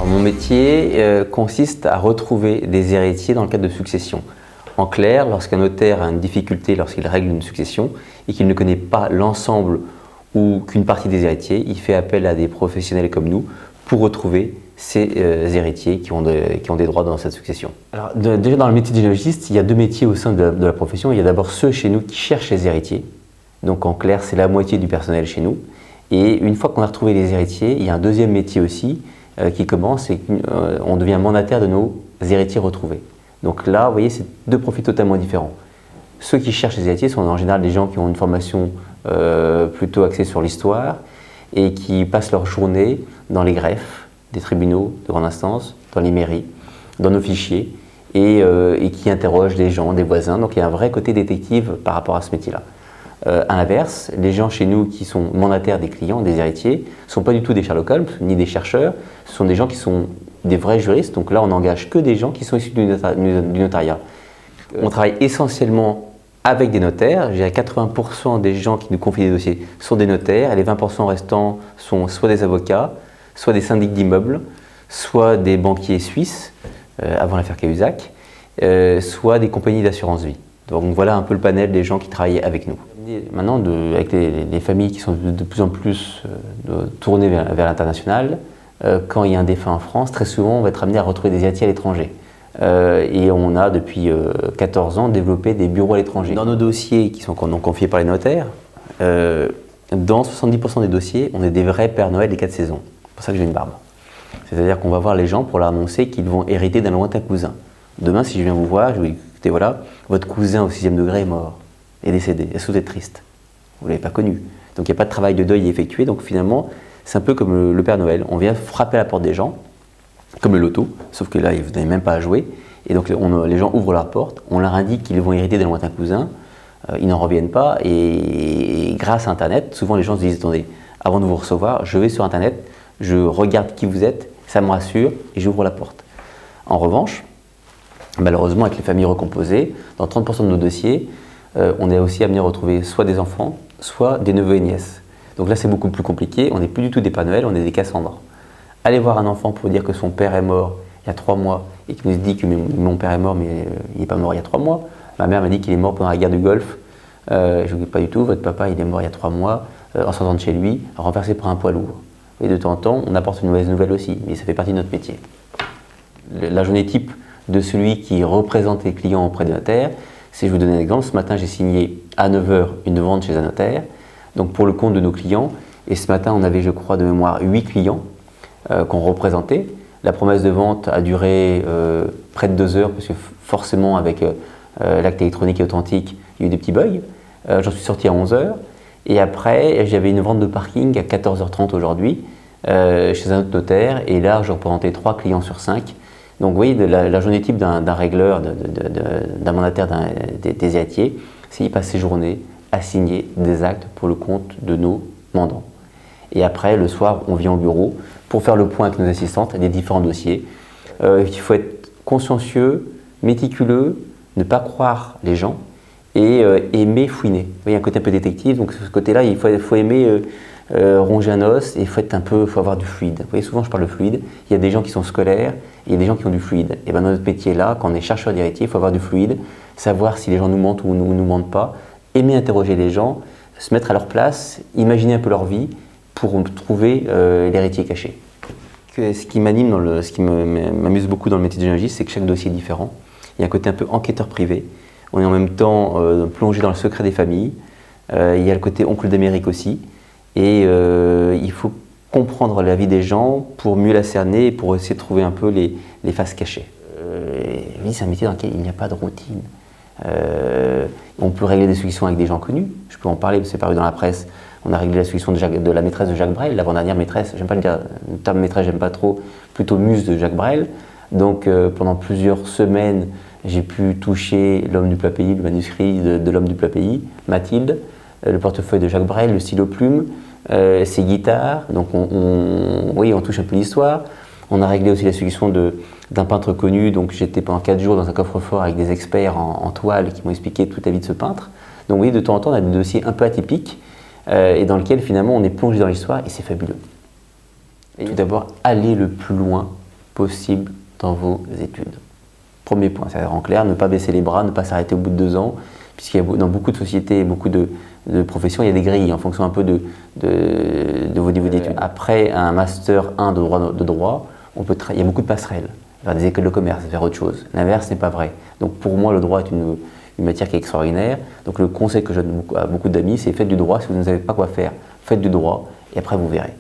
mon métier consiste à retrouver des héritiers dans le cadre de succession. En clair, lorsqu'un notaire a une difficulté lorsqu'il règle une succession et qu'il ne connaît pas l'ensemble ou qu'une partie des héritiers, il fait appel à des professionnels comme nous pour retrouver ces héritiers qui ont des droits dans cette succession. Alors, déjà dans le métier de généalogiste, il y a deux métiers au sein de la profession. Il y a d'abord ceux chez nous qui cherchent les héritiers. Donc en clair, c'est la moitié du personnel chez nous. Et une fois qu'on a retrouvé les héritiers, il y a un deuxième métier aussi qui commence et on devient mandataire de nos héritiers retrouvés. Donc là, vous voyez, c'est deux profils totalement différents. Ceux qui cherchent les héritiers sont en général des gens qui ont une formation plutôt axée sur l'histoire et qui passent leur journée dans les greffes des tribunaux de grande instance, dans les mairies, dans nos fichiers et qui interrogent des gens, des voisins. Donc il y a un vrai côté détective par rapport à ce métier-là. À l'inverse, les gens chez nous qui sont mandataires des clients, des héritiers, ne sont pas du tout des Sherlock Holmes ni des chercheurs, ce sont des gens qui sont des vrais juristes. Donc là, on n'engage que des gens qui sont issus du notariat. On travaille essentiellement avec des notaires. J'ai 80% des gens qui nous confient des dossiers sont des notaires et les 20% restants sont soit des avocats, soit des syndics d'immeubles, soit des banquiers suisses, avant l'affaire Cahuzac, soit des compagnies d'assurance vie. Donc voilà un peu le panel des gens qui travaillent avec nous. Maintenant, avec les familles qui sont de plus en plus tournées vers l'international, quand il y a un défunt en France, très souvent on va être amené à retrouver des héritiers à l'étranger. Et on a depuis 14 ans développé des bureaux à l'étranger. Dans nos dossiers qui sont confiés par les notaires, dans 70% des dossiers, on est des vrais Père Noël des 4 saisons. C'est pour ça que j'ai une barbe. C'est-à-dire qu'on va voir les gens pour leur annoncer qu'ils vont hériter d'un lointain cousin. Demain, si je viens vous voir, je vous dis, écoutez, voilà, votre cousin au 6e degré est mort, est décédé. Est-ce que vous êtes triste? Vous ne l'avez pas connu. Donc il n'y a pas de travail de deuil effectué. Donc finalement, c'est un peu comme le Père Noël. On vient frapper à la porte des gens, comme le loto, sauf que là, vous n'avez même pas à jouer. Et donc les gens ouvrent leur porte, on leur indique qu'ils vont hériter d'un lointain cousin, ils n'en reviennent pas. Et grâce à Internet, souvent les gens se disent, attendez, avant de vous recevoir, je vais sur Internet, je regarde qui vous êtes, ça me rassure et j'ouvre la porte. En revanche, malheureusement, avec les familles recomposées, dans 30% de nos dossiers, on est aussi amené à retrouver soit des enfants, soit des neveux et nièces. Donc là, c'est beaucoup plus compliqué. On n'est plus du tout des Pères Noël, on est des Cassandres. Aller voir un enfant pour dire que son père est mort il y a 3 mois et qu'il nous dit que mon père est mort, mais il n'est pas mort il y a 3 mois. Ma mère m'a dit qu'il est mort pendant la guerre du Golfe. Je ne dis pas du tout, votre papa il est mort il y a 3 mois, en sortant de chez lui, renversé par un poids lourd. Et de temps en temps, on apporte une mauvaise nouvelle aussi, mais ça fait partie de notre métier. La journée type de celui qui représente les clients auprès des notaires, si je vous donne un exemple, ce matin j'ai signé à 9 h une vente chez un notaire, donc pour le compte de nos clients, et ce matin on avait je crois de mémoire 8 clients qu'on représentait. La promesse de vente a duré près de 2 heures, parce que forcément avec l'acte électronique et authentique, il y a eu des petits bugs. J'en suis sorti à 11 h, et après j'avais une vente de parking à 14 h 30 aujourd'hui, chez un autre notaire, et là je représentais 3 clients sur 5. Donc vous voyez, la journée type d'un régleur, d'un mandataire des héritiers, c'est qu'il passe ses journées à signer des actes pour le compte de nos mandants. Et après, le soir, on vient au bureau pour faire le point avec nos assistantes des différents dossiers. Il faut être consciencieux, méticuleux, ne pas croire les gens et aimer fouiner. Vous voyez, un côté un peu détective, donc ce côté-là, il faut aimer ronger un os et il faut avoir du fluide. Vous voyez, souvent je parle de fluide, il y a des gens qui sont scolaires, et il y a des gens qui ont du fluide. Et bien dans notre métier-là, quand on est chercheur d'héritier, il faut avoir du fluide, savoir si les gens nous mentent ou ne nous mentent pas, aimer interroger les gens, se mettre à leur place, imaginer un peu leur vie pour trouver l'héritier caché. Ce qui m'anime, ce qui m'amuse beaucoup dans le métier de généalogiste, c'est que chaque dossier est différent. Il y a un côté un peu enquêteur privé, on est en même temps plongé dans le secret des familles, il y a le côté oncle d'Amérique aussi, et il faut comprendre la vie des gens pour mieux la cerner et pour essayer de trouver un peu les faces cachées. Oui, c'est un métier dans lequel il n'y a pas de routine. On peut régler des successions avec des gens connus, je peux en parler, c'est paru dans la presse. On a réglé la succession de la maîtresse de Jacques Brel, l'avant-dernière maîtresse, j'aime pas le dire, le terme maîtresse, j'aime pas trop, plutôt muse de Jacques Brel. Donc pendant plusieurs semaines, j'ai pu toucher l'homme du plat pays, le manuscrit de l'homme du plat pays, Mathilde, le portefeuille de Jacques Brel, le stylo plume, ses guitares, donc oui, on touche un peu l'histoire. On a réglé aussi la succession d'un peintre connu, donc j'étais pendant 4 jours dans un coffre-fort avec des experts en toile qui m'ont expliqué toute la vie de ce peintre. Donc oui, de temps en temps, on a des dossiers un peu atypiques et dans lesquels finalement on est plongé dans l'histoire et c'est fabuleux. Et tout d'abord, aller le plus loin possible dans vos études. Premier point, c'est-à-dire en clair, ne pas baisser les bras, ne pas s'arrêter au bout de 2 ans, puisqu'il y a dans beaucoup de sociétés et beaucoup de professions, il y a des grilles en fonction un peu de vos niveaux d'études. Après un master 1 de droit, il y a beaucoup de passerelles vers des écoles de commerce, vers autre chose. L'inverse n'est pas vrai. Donc pour moi, le droit est une matière qui est extraordinaire. Donc le conseil que je donne à beaucoup d'amis, c'est faites du droit si vous ne savez pas quoi faire. Faites du droit et après vous verrez.